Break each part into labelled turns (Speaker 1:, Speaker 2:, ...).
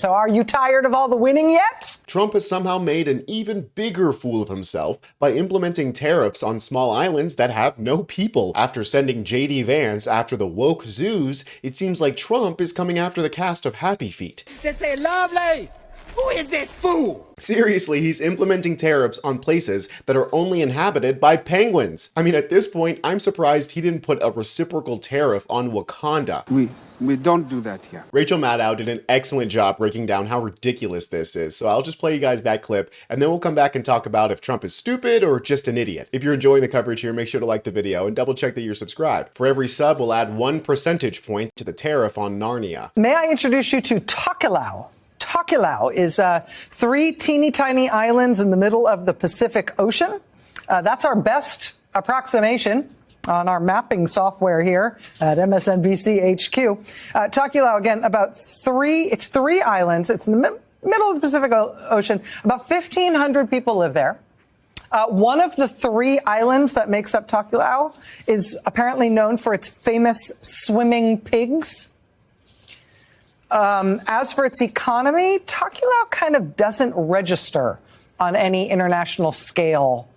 Speaker 1: So are you tired of all the winning yet?
Speaker 2: Trump has somehow made an even bigger fool of himself by implementing tariffs on small islands that have no people. After sending J.D. Vance after the woke zoos, it seems like Trump is coming after the cast of Happy Feet.
Speaker 3: This is lovely! Who is this fool?
Speaker 2: Seriously, he's implementing tariffs on places that are only inhabited by penguins. I mean, at this point, I'm surprised he didn't put a reciprocal tariff on Wakanda.
Speaker 4: We don't do that here.
Speaker 2: Rachel Maddow did an excellent job breaking down how ridiculous this is, so I'll just play you guys that clip, and then we'll come back and talk about if Trump is stupid or just an idiot. If you're enjoying the coverage here, make sure to like the video and double check that you're subscribed. For every sub, we'll add 1 percentage point to the tariff on Narnia.
Speaker 1: May I introduce you to Tokelau? Tokelau is 3 teeny tiny islands in the middle of the Pacific Ocean. That's our best approximation on our mapping software here at MSNBC HQ. Tokelau, again, it's 3 islands. It's in the middle of the Pacific Ocean. About 1,500 people live there. One of the 3 islands that makes up Tokelau is apparently known for its famous swimming pigs. As for its economy, Tokelau kind of doesn't register on any international scale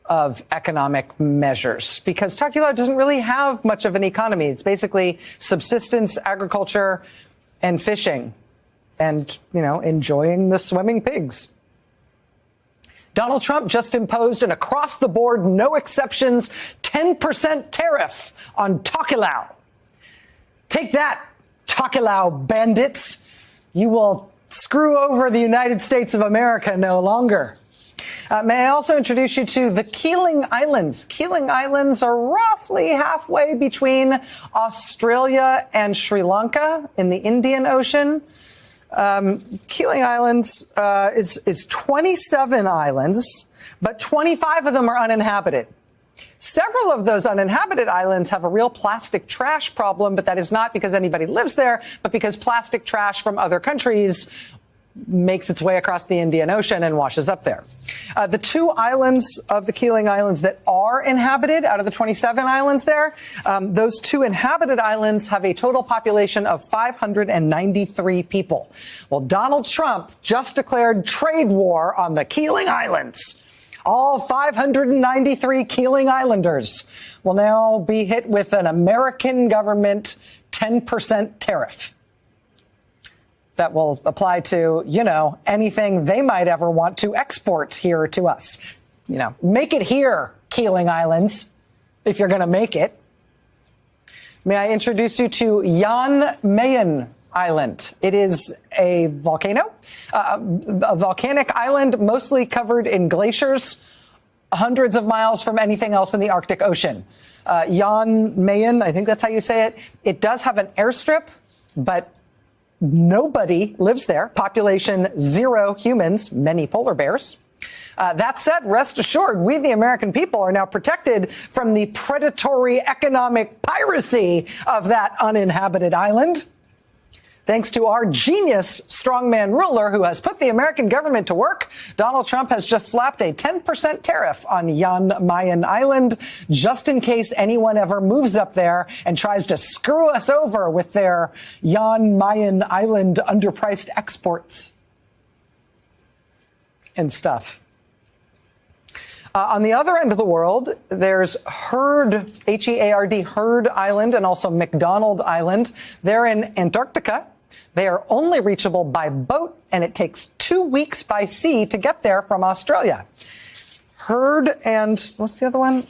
Speaker 1: of economic measures because Tokelau doesn't really have much of an economy. It's basically subsistence, agriculture, and fishing and, enjoying the swimming pigs. Donald Trump just imposed an across-the-board, no exceptions, 10% tariff on Tokelau. Take that, Tokelau bandits. You will screw over the United States of America no longer. May I also introduce you to the Keeling Islands. Keeling Islands are roughly halfway between Australia and Sri Lanka in the Indian Ocean. Keeling Islands is 27 islands, but 25 of them are uninhabited. Several of those uninhabited islands have a real plastic trash problem, but that is not because anybody lives there, but because plastic trash from other countries makes its way across the Indian Ocean and washes up there. The 2 islands of the Keeling Islands that are inhabited out of the 27 islands there, those 2 inhabited islands have a total population of 593 people. Well, Donald Trump just declared trade war on the Keeling Islands. All 593 Keeling Islanders will now be hit with an American government 10% tariff that will apply to, anything they might ever want to export here to us. Make it here, Keeling Islands, if you're going to make it. May I introduce you to Jan Mayen Island. It is a volcano, a volcanic island mostly covered in glaciers, hundreds of miles from anything else in the Arctic Ocean. Jan Mayen, I think that's how you say it. It does have an airstrip, but nobody lives there. Population 0 humans, many polar bears. That said, rest assured, we, the American people, are now protected from the predatory economic piracy of that uninhabited island. Thanks to our genius strongman ruler who has put the American government to work, Donald Trump has just slapped a 10% tariff on Jan Mayen Island, just in case anyone ever moves up there and tries to screw us over with their Jan Mayen Island underpriced exports and stuff. On the other end of the world, there's Heard, H-E-A-R-D, Heard Island, and also McDonald Island. They're in Antarctica. They are only reachable by boat, and it takes 2 weeks by sea to get there from Australia. Heard and what's the other one?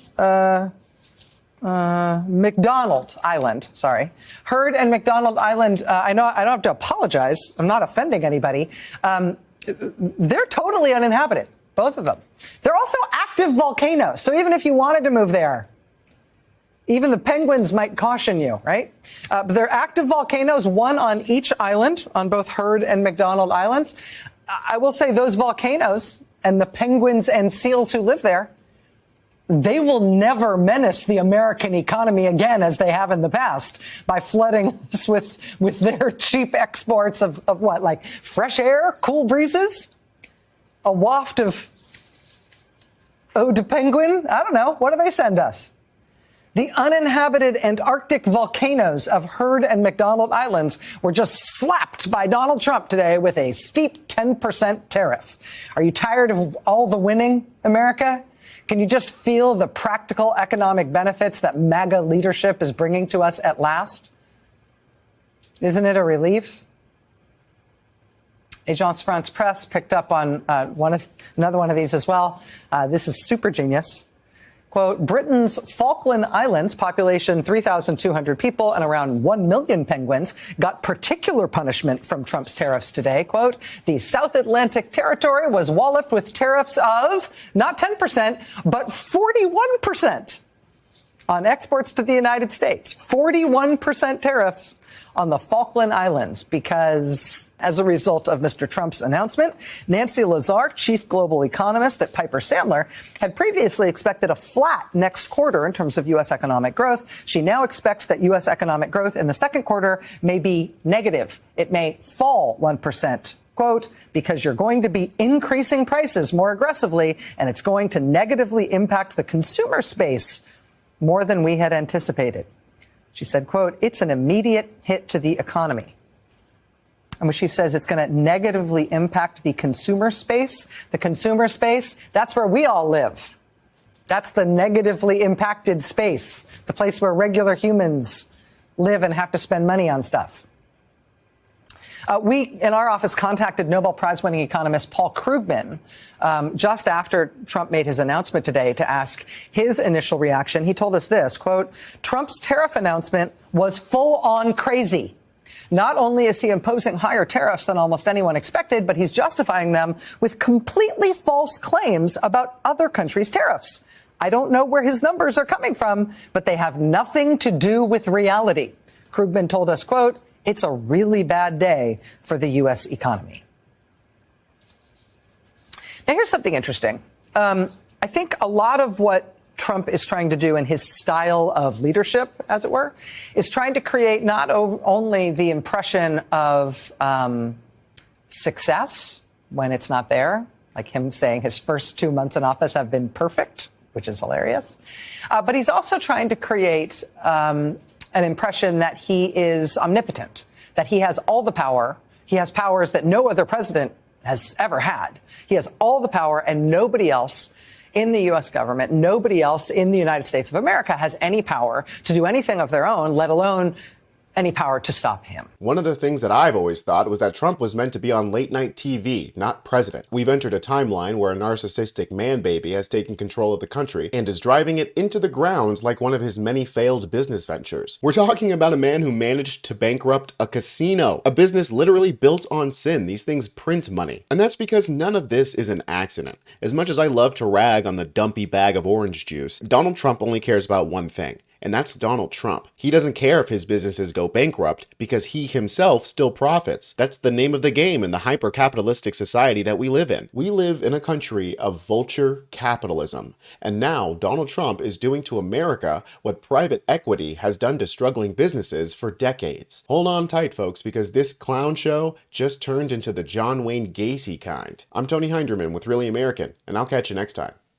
Speaker 1: McDonald Island. Sorry. Heard and McDonald Island. I know I don't have to apologize. I'm not offending anybody. They're totally uninhabited, both of them. They're also active volcanoes. So even if you wanted to move there, even the penguins might caution you, right? But they're active volcanoes, one on each island, on both Heard and McDonald Islands. I will say those volcanoes and the penguins and seals who live there, they will never menace the American economy again as they have in the past by flooding us with their cheap exports of what, like fresh air, cool breezes, a waft of eau de penguin? I don't know. What do they send us? The uninhabited Antarctic volcanoes of Heard and McDonald Islands were just slapped by Donald Trump today with a steep 10% tariff. Are you tired of all the winning, America? Can you just feel the practical economic benefits that MAGA leadership is bringing to us at last? Isn't it a relief? Agence France Presse picked up on another one of these as well. This is super genius. Quote, Britain's Falkland Islands, population 3,200 people and around 1 million penguins, got particular punishment from Trump's tariffs today. Quote, the South Atlantic territory was walloped with tariffs of not 10%, but 41% on exports to the United States. 41% tariff on the Falkland Islands because, as a result of Mr. Trump's announcement, Nancy Lazare, chief global economist at Piper Sandler, had previously expected a flat next quarter in terms of U.S. economic growth. She now expects that U.S. economic growth in the second quarter may be negative. It may fall 1%. Quote, because you're going to be increasing prices more aggressively, and it's going to negatively impact the consumer space more than we had anticipated. She said, quote, it's an immediate hit to the economy. And when she says it's going to negatively impact the consumer space, that's where we all live. That's the negatively impacted space, the place where regular humans live and have to spend money on stuff. We, in our office, contacted Nobel Prize-winning economist Paul Krugman just after Trump made his announcement today to ask his initial reaction. He told us this, quote, Trump's tariff announcement was full-on crazy. Not only is he imposing higher tariffs than almost anyone expected, but he's justifying them with completely false claims about other countries' tariffs. I don't know where his numbers are coming from, but they have nothing to do with reality. Krugman told us, quote, it's a really bad day for the U.S. economy. Now, here's something interesting. I think a lot of what Trump is trying to do in his style of leadership, as it were, is trying to create not only the impression of success when it's not there, like him saying his first 2 months in office have been perfect, which is hilarious, but he's also trying to create an impression that he is omnipotent, that he has all the power. He has powers that no other president has ever had. He has all the power, and nobody else in the U.S. government, nobody else in the United States of America has any power to do anything of their own, let alone any power to stop him.
Speaker 2: One of the things that I've always thought was that Trump was meant to be on late night TV, not president. We've entered a timeline where a narcissistic man baby has taken control of the country and is driving it into the ground like one of his many failed business ventures. We're talking about a man who managed to bankrupt a casino, a business literally built on sin. These things print money. And that's because none of this is an accident. As much as I love to rag on the dumpy bag of orange juice, Donald Trump only cares about one thing. And that's Donald Trump. He doesn't care if his businesses go bankrupt because he himself still profits. That's the name of the game in the hyper-capitalistic society that we live in. We live in a country of vulture capitalism. And now Donald Trump is doing to America what private equity has done to struggling businesses for decades. Hold on tight, folks, because this clown show just turned into the John Wayne Gacy kind. I'm Tony Hinderman with Really American, and I'll catch you next time.